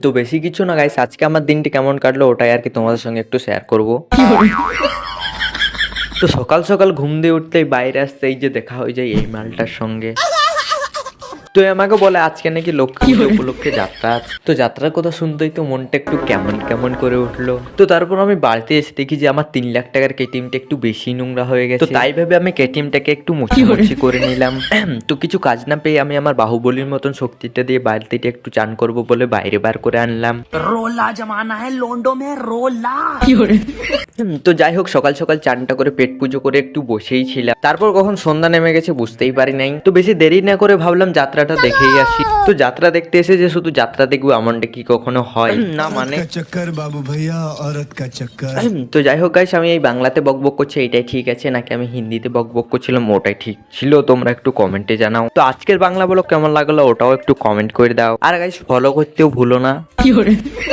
তো বেশি কিছু না গাইস, আজকে আমার দিনটি কেমন কাটলো ওটাই আর কি তোমাদের সঙ্গে একটু শেয়ার করব। তো সকাল সকাল ঘুম দিয়ে উঠতেই বাইরে আসতেই যে দেখা হয়ে যায় এই মালটার সঙ্গে। তো এ আমাকে বলে আজকে নাকি লক্ষ্মী পুজো উপলক্ষে যাত্রা আছে। তো যাত্রার কথা শুনতেই তো মনটা একটু কেমন কেমন করে উঠলো। তো তারপর আমি বাড়িতে এসে দেখি যে আমার 3 লাখ টাকার কেটিএমটা একটু বেশি নোংরা হয়ে গেছে। তো তাই ভেবে আমি কেটিএমটাকে একটু মুছি করে নিলাম। তো কিছু কাজ না পেয়ে আমি আমার বাহুবলীর মতন শক্তিটা দিয়ে বাড়িতে একটু চান করব বলে বাইরে বার করে আনলাম। रोला जमाना है लोंडो में रोला। তো যাই হোক, সকাল সকাল চানটা করে পেট পুজো করে একটু বসেই ছিলাম। তারপর কখন সন্ধ্যা নেমে গেছে বুঝতেই পারি নাই। তো বেশি দেরি না করে ভাবলাম যাত্রাটা দেখেই আসি। তো যাত্রা দেখতে এসে যে শুধু যাত্রা দেখবো এমনটা কি কখনো হয় না, মানে चक्कर बाबू भैया औरत का चक्कर। তো যাই হোক গাইস, আমি এই বাংলাতে বকবক করছি এটাই ঠিক আছে নাকি আমি হিন্দিতে বকবক করছিলাম ওটাই ঠিক ছিল, তোমরা একটু কমেন্টে জানাও। তো আজকের বাংলা ব্লগ কেমন লাগলো ওটাও একটু কমেন্ট করে দাও। আর গাইস ফলো করতেও ভুলো না।